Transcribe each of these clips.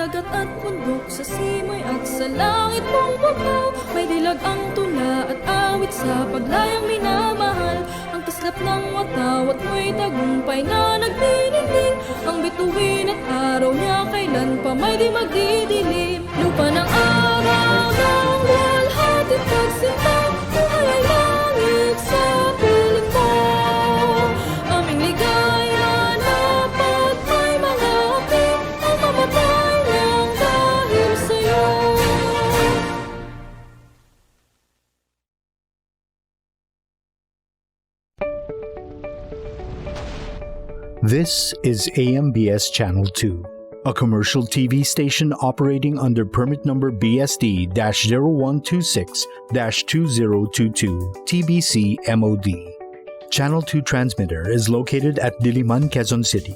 dagat at bundok, sa simoy at sa langit mong bugnaw. May dilag ang tula at awit sa paglayang minamahal. Ang kislap ng watawat mo'y tagumpay na nagniningning. Ang bituin at araw niya kailan pa may di magdidilim. Lupa ng araw ng walhating pagsinta, buhay ay langit sa piling mo. Aming ligaya na pagpay mga api, ang mamatay lang dahil sa'yo. This is AMBS Channel 2, a commercial TV station operating under permit number BSD-0126-2022 TBC MOD. Channel 2 transmitter is located at Diliman, Quezon City.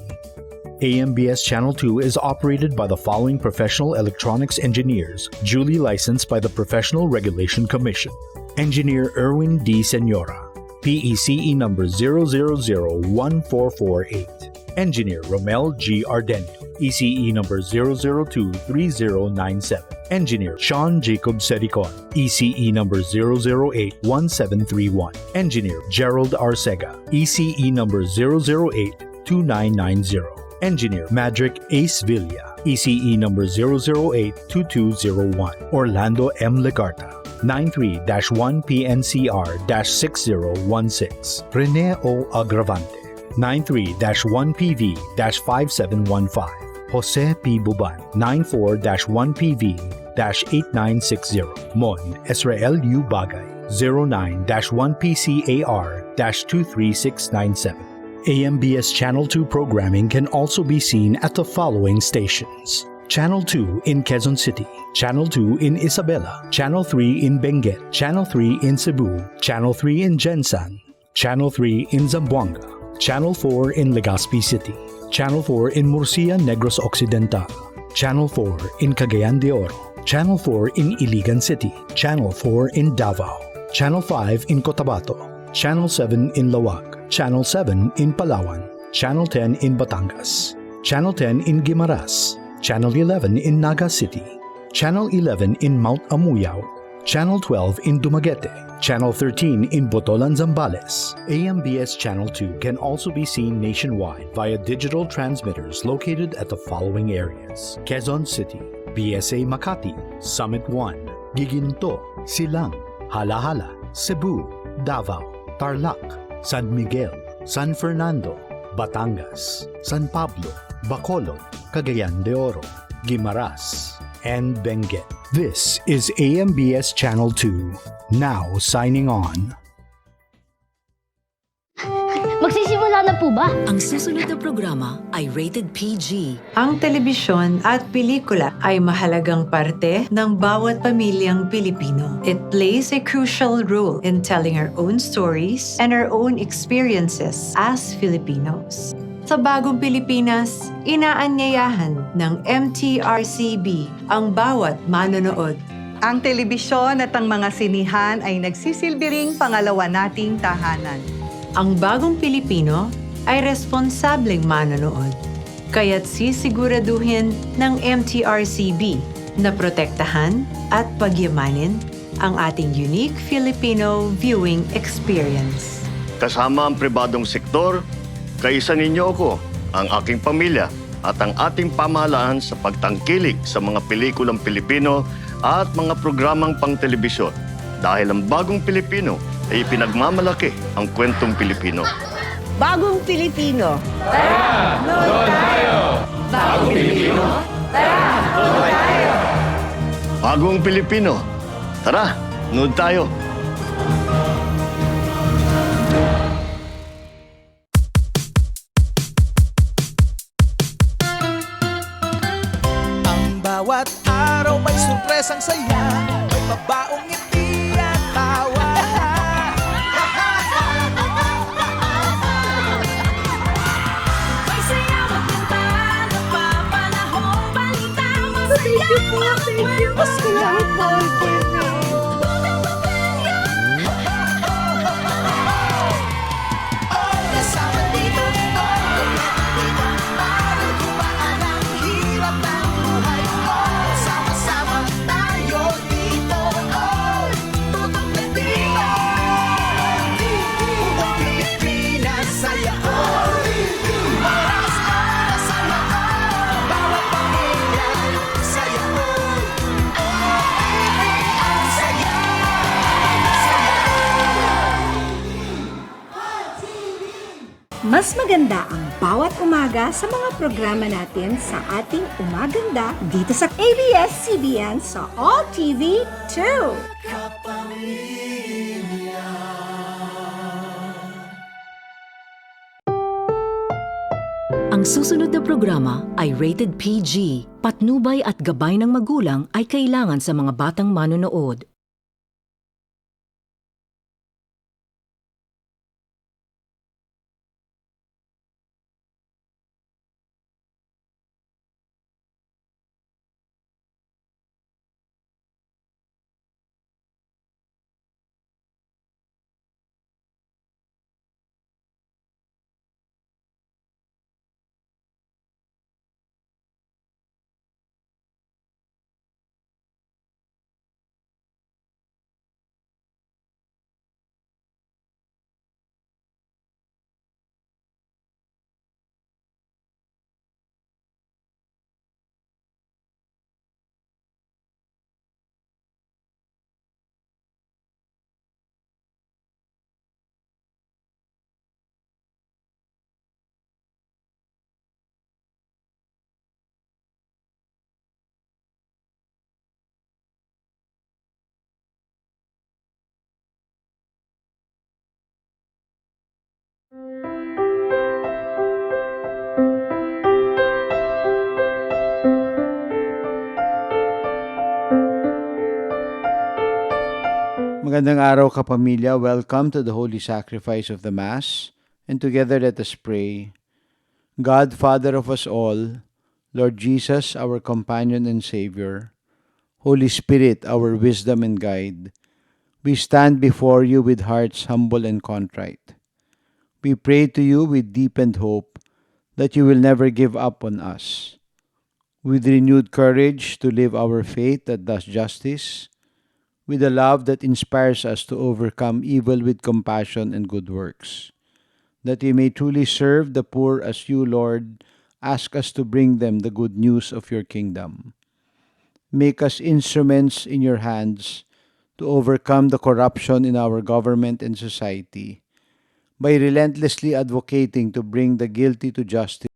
AMBS Channel 2 is operated by the following professional electronics engineers, duly licensed by the Professional Regulation Commission. Engineer Erwin D. Senora, PECE number 0001448. Engineer Romel G. Ardenio, ECE number 0023097. Engineer Sean Jacob Sericon, ECE number 0081731. Engineer Gerald Arcega, ECE number 0082990. Engineer Madrick Ace Villa, ECE number 0082201. Orlando M. Legarta, 93-1PNCR-6016. Rene O. Agravante, 93-1PV-5715. Jose P. Buban, 94-1PV-8960. Mon Israel U. Bagay, 09-1PCAR-23697. AMBS Channel 2 programming can also be seen at the following stations: Channel 2 in Quezon City, Channel 2 in Isabela, Channel 3 in Benguet, Channel 3 in Cebu, Channel 3 in Gensan, Channel 3 in Zamboanga, Channel 4 in Legazpi City, Channel 4 in Murcia, Negros Occidental, Channel 4 in Cagayan de Oro, Channel 4 in Iligan City, Channel 4 in Davao, Channel 5 in Cotabato, Channel 7 in Lawag, Channel 7 in Palawan, Channel 10 in Batangas, Channel 10 in Guimaras, Channel 11 in Naga City, Channel 11 in Mount Amuyao, Channel 12 in Dumaguete, Channel 13 in Botolan, Zambales. AMBS Channel 2 can also be seen nationwide via digital transmitters located at the following areas: Quezon City, BSA Makati, Summit 1, Giginto, Silang, Halahala, Cebu, Davao, Tarlac, San Miguel, San Fernando, Batangas, San Pablo, Bacolod, Cagayan de Oro, Guimaras, and Benguet. This is AMBS Channel 2, now signing on. Magsisimula na po ba? Ang susunod na programa ay rated PG. Ang telebisyon at pelikula ay mahalagang parte ng bawat pamilyang Pilipino. It plays a crucial role in telling our own stories and our own experiences as Filipinos. Sa bagong Pilipinas, inaanyayahan ng MTRCB ang bawat manonood. Ang telebisyon at ang mga sinihan ay nagsisilbi ring pangalawa nating tahanan. Ang bagong Pilipino ay responsableng manonood. Kaya't sisiguraduhin ng MTRCB na protektahan at pagyamanin ang ating unique Filipino viewing experience. Kasama ang pribadong sektor, kaisa ninyo ako, ang aking pamilya at ang ating pamahalaan sa pagtangkilik sa mga pelikulang Pilipino at mga programang pang-telebisyon. Dahil ang bagong Pilipino ay pinagmamalaki ang kwentong Pilipino. Bagong Pilipino. Tara! Nood tayo! Bagong Pilipino. Tara! Nood tayo! Bagong Pilipino. Tara, nood tayo! Ang bawat araw may surpresang saya, may mabaong ngiti at tawa. May sayaw at kanta, napapanahong balita, masaya at kwento. Kasama dito, parang gumaan ang hirap ng buhay. Mas maganda ang bawat umaga sa mga programa natin sa ating Umaganda dito sa ABS-CBN sa All TV 2. Ang susunod na programa ay rated PG. Patnubay at gabay ng magulang ay kailangan sa mga batang manonood. Magandang araw kapamilya. Welcome to the Holy Sacrifice of the Mass. And together let us pray. God, Father of us all, Lord Jesus, our companion and Savior, Holy Spirit, our wisdom and guide, we stand before you with hearts humble and contrite. We pray to you with deepened hope that you will never give up on us. With renewed courage to live our faith that does justice, with a love that inspires us to overcome evil with compassion and good works, that we may truly serve the poor as you, Lord, ask us to bring them the good news of your kingdom. Make us instruments in your hands to overcome the corruption in our government and society by relentlessly advocating to bring the guilty to justice